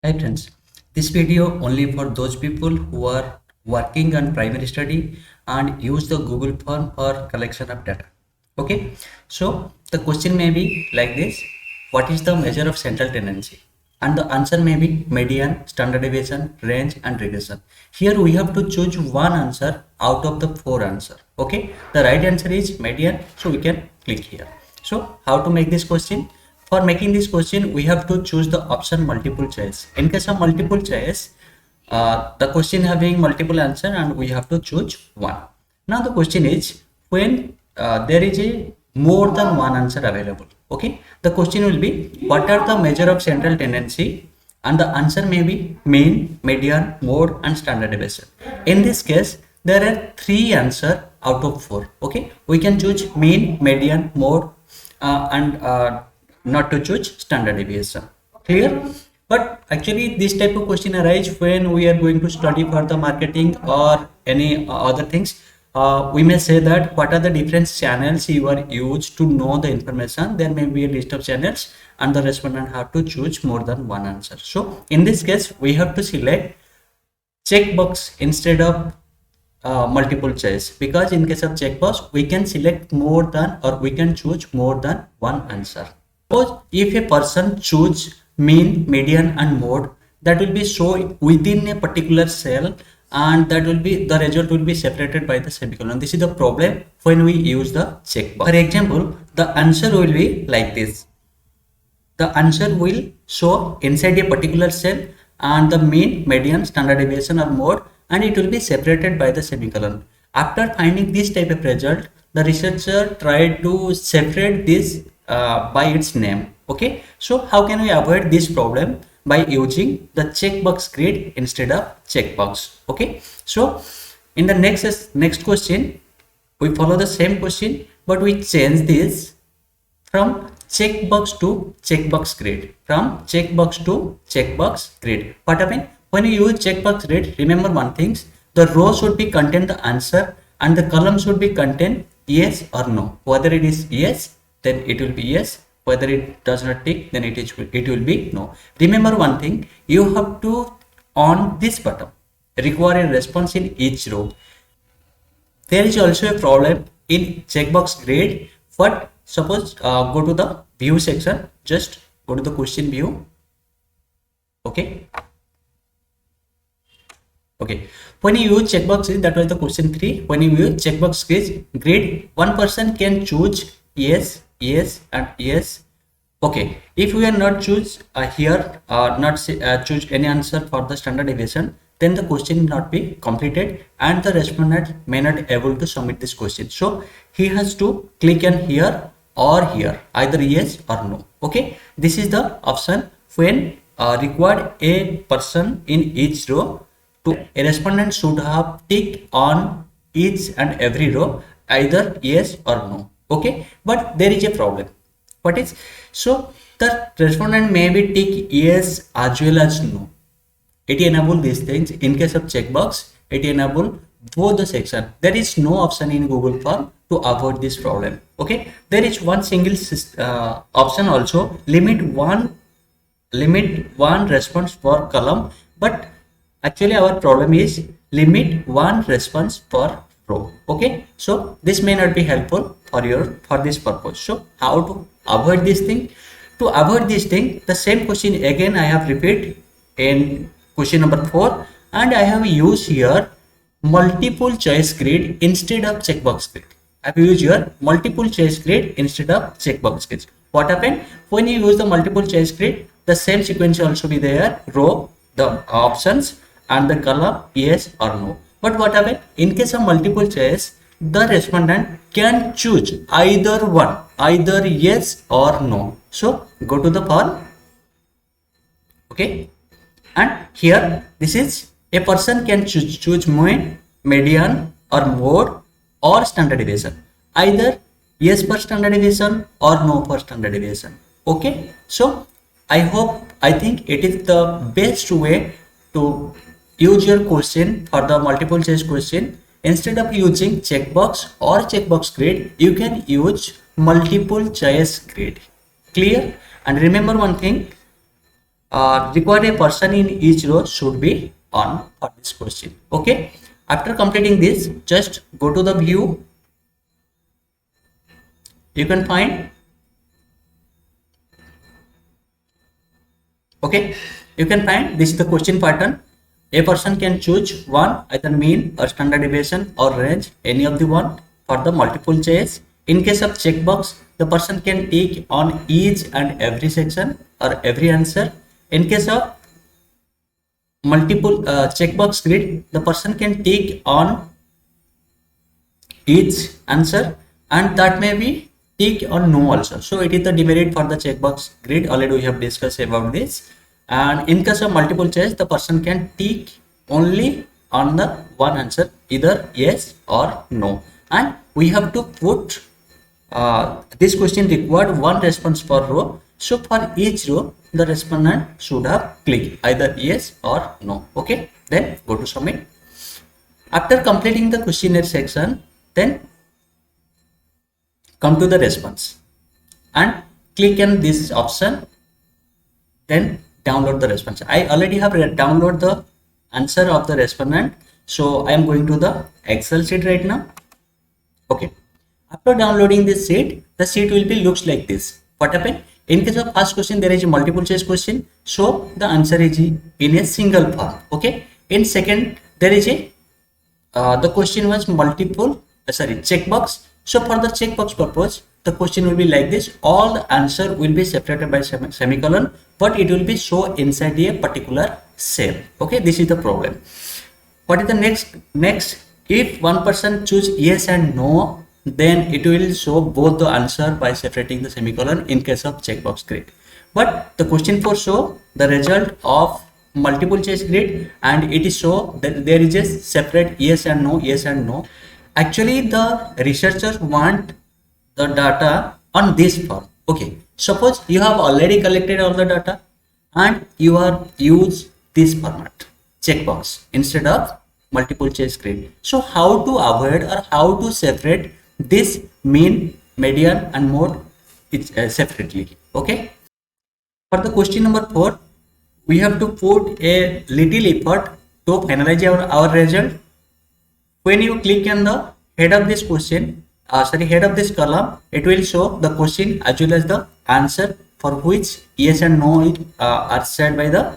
Hi friends, this video only for those people who are working on primary study and use the Google form for collection of data. Okay, so the question may be like this: what is the measure of central tendency? And the answer may be median, standard deviation, range, and regression. Here we have to choose one answer out of the four answer. Okay, the right answer is median, so we can click here. So how to make this question? For making this question, we have to choose the option multiple choice. In case of multiple choice, the question having multiple answer and we have to choose one. Now the question is when there is a more than one answer available. Okay, the question will be what are the measure of central tendency, and the answer may be mean, median, mode, and standard deviation. In this case, there are three answer out of four. Okay, we can choose mean, median, mode, and not to choose standard deviation. Clear? But actually this type of question arise when we are going to study for the marketing or any other things. We may say that what are the different channels you are used to know the information. There may be a list of channels and the respondent have to choose more than one answer. So in this case we have to select checkbox instead of multiple choice, because in case of checkbox we can select more than or we can choose more than one answer. Suppose if a person choose mean, median, and mode, that will be shown within a particular cell, and that will be the result will be separated by the semicolon. This is the problem when we use the checkbox. For example, the answer will be like this. The answer will show inside a particular cell and the mean, median, standard deviation or mode, and it will be separated by the semicolon. After finding this type of result, the researcher tried to separate this by its name. Okay, so how can we avoid this problem? By using the checkbox grid instead of checkbox. Okay, so in the next question we follow the same question, but we change this from checkbox to checkbox grid. From checkbox to checkbox grid. What happens when you use checkbox grid? Remember one thing: the row should be contain the answer and the column should be contain yes or no. Whether it is yes, then it will be yes. Whether it does not tick, then it will be no. Remember one thing: you have to on this button require a response in each row. There is also a problem in checkbox grid. But suppose go to the view section, just go to the question view. Okay, when you use checkbox grid, that was the question 3. When you use checkbox grid, one person can choose yes, yes, and yes. Okay, if we are not choose here not choose any answer for the standard deviation, then the question will not be completed and the respondent may not able to submit this question. So he has to click on here or here, either yes or no. Okay, this is the option when required a person in each row. To a respondent should have ticked on each and every row either yes or no. Okay, but there is a problem. What is? So the respondent may be tick yes as well as no. It enable these things. In case of checkbox, it enable both the section. There is no option in Google form to avoid this problem. Okay, there is one single option also, limit one response per column, but actually our problem is limit one response per row. Okay, so this may not be helpful for this purpose. So how to avoid this thing? To avoid this thing, the same question again I have repeat in question number 4, and I have used here multiple choice grid instead of checkbox grid. I have used here multiple choice grid instead of checkbox grid. What happened when you use the multiple choice grid? The same sequence will also be there: row, the options, and the column yes or no. But what happened in case of multiple choice? The respondent can choose either one, either yes or no. So go to the form. Okay, and here this is a person can choose mean, median, or mode, or standard deviation, either yes for standard deviation or no for standard deviation. Okay, so I think it is the best way to use your question for the multiple choice question. Instead of using checkbox or checkbox grid, you can use multiple choice grid. Clear? And remember one thing, required a person in each row should be on for this question. Okay, after completing this, just go to the view. You can find, okay, you can find this is the question pattern. A person can choose one, either mean or standard deviation or range, any of the one for the multiple choice. In case of checkbox, the person can tick on each and every section or every answer. In case of multiple checkbox grid, the person can tick on each answer, and that may be tick on no also. So it is the demerit for the checkbox grid. Already we have discussed about this. And in case of multiple choice, the person can tick only on the one answer, either yes or no. And we have to put this question required one response per row. So for each row, the respondent should have clicked either yes or no. Okay, then go to submit. After completing the questionnaire section, then come to the response and click on this option, then download the response. I already have downloaded the answer of the respondent, so I am going to the Excel sheet right now. Okay, after downloading this sheet, the sheet will be looks like this. What happened? In case of first question, there is a multiple choice question, so the answer is in a single form. Okay, in second, there is a the question was multiple checkbox. So for the checkbox purpose, the question will be like this. All the answer will be separated by semicolon, but it will be show inside a particular cell. Okay, this is the problem. What is the next? If one person choose yes and no, then it will show both the answer by separating the semicolon in case of checkbox grid. But the question for show the result of multiple choice grid, and it is show that there is a separate yes and no, yes and no. Actually, the researchers want the data on this form. Okay, suppose you have already collected all the data and you are use this format checkbox instead of multiple choice grid. So how to avoid or how to separate this mean, median and mode separately? Okay, for the question number 4, we have to put a little effort to finalize our result. When you click on the head of this question, head of this column, it will show the question as well as the answer for which yes and no are said by the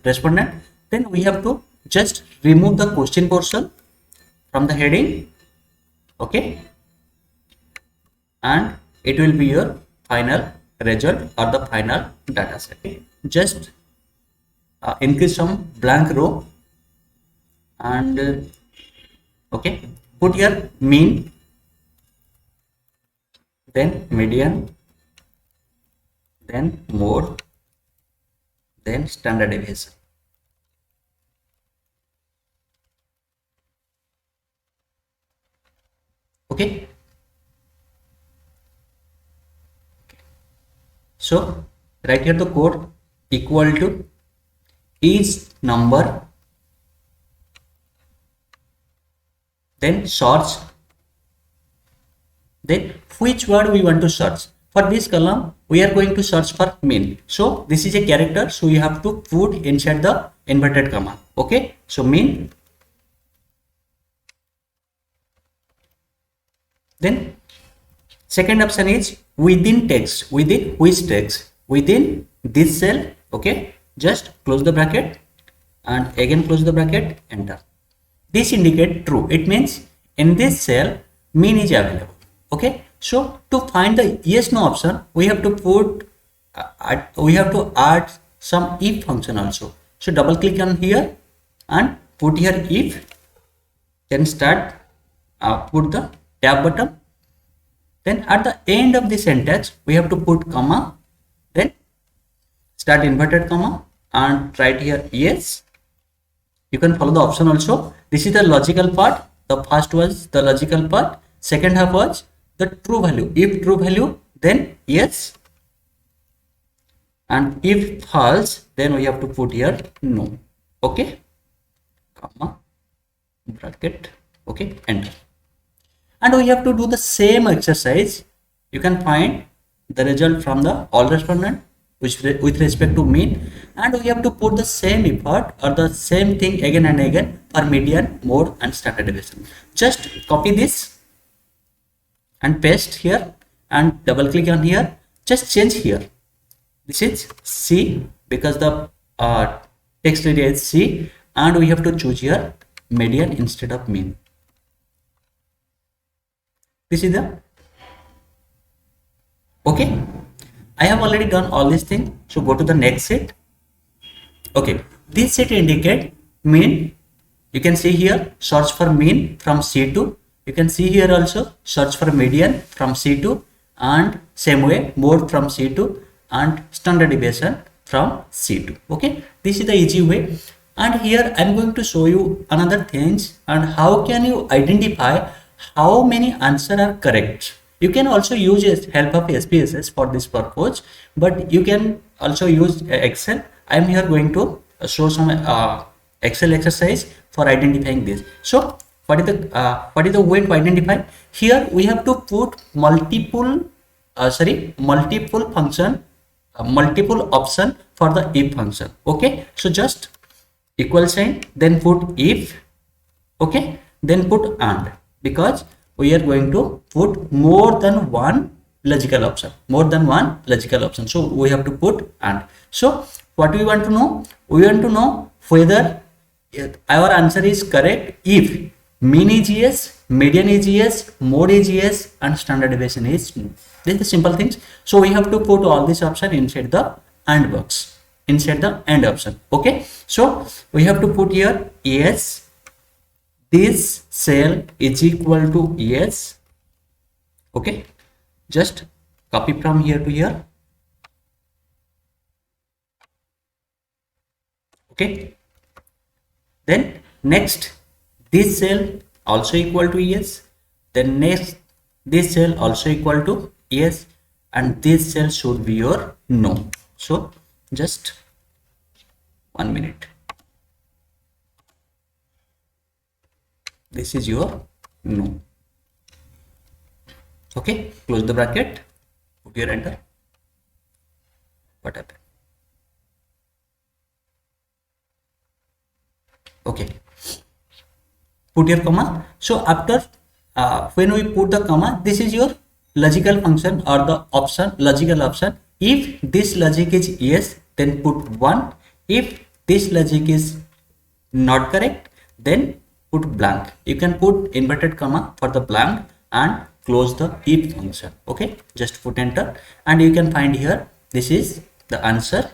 respondent. Then we have to just remove the question portion from the heading. Okay, and it will be your final result or the final data set. Just increase some blank row and okay, put your mean, then median, then mode, then standard deviation. Okay, so write here the code equal to each number, then search, then which word we want to search. For this column, we are going to search for mean. So this is a character, so you have to put inside the inverted comma. Okay, so mean, then second option is within text. Within which text? Within this cell. Okay, just close the bracket and again close the bracket, enter. This indicate true. It means in this cell mean is available. Okay, so to find the yes no option, we have to put add some if function also. So double click on here and put here if, then start put the tab button. Then at the end of the sentence, we have to put comma, then start inverted comma and write here yes. You can follow the option also. This is the logical part. The first was the logical part. Second half was the true value. If true value, then yes. And if false, then we have to put here no. Okay, comma, bracket, okay, enter. And we have to do the same exercise. You can find the result from the all respondent. with respect to mean, and we have to put the same effort or the same thing again and again for median, mode and standard deviation. Just copy this and paste here and double click on here. Just change here. This is C because the text area is C, and we have to choose here median instead of mean. This is the okay. I have already done all these things, so go to the next sheet. Okay, this sheet indicate mean. You can see here search for mean from C2. You can see here also search for median from C2, and same way mode from C2 and standard deviation from C2. Okay, this is the easy way. And here I am going to show you another things and how can you identify how many answers are correct. You can also use help of SPSS for this purpose, but you can also use Excel. I am here going to show some Excel exercise for identifying this. So what is the way to identify? Here we have to put multiple function, multiple option for the if function. Okay, so just equal sign, then put if, okay, then put and, because we are going to put more than one logical option, so we have to put and. So what we want to know? We want to know whether our answer is correct if mean is yes, median is yes, mode is yes, and standard deviation is no. This is the simple things. So we have to put all these options inside the AND box, inside the AND option. Okay, so we have to put here yes, this cell is equal to yes. Okay, just copy from here to here. Okay, then next this cell also equal to yes, then next this cell also equal to yes, and this cell should be your no. So just 1 minute. This is your no. Okay, close the bracket, put your enter. What happened? Okay, put your comma. So after when we put the comma, this is your logical function or the option, logical option. If this logic is yes, then put 1. If this logic is not correct, then put blank. You can put inverted comma for the blank and close the if function. Okay, just put enter, and you can find here this is the answer.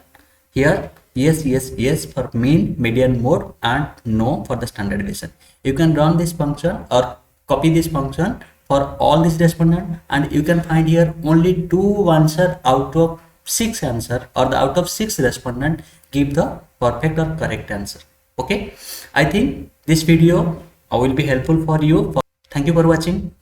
Here yes, yes, yes for mean, median, mode, and no for the standard deviation. You can run this function or copy this function for all these respondent, and you can find here only 2 answer out of 6 answer, or the out of 6 respondent give the perfect or correct answer. Okay, I think this video will be helpful for you. Thank you for watching.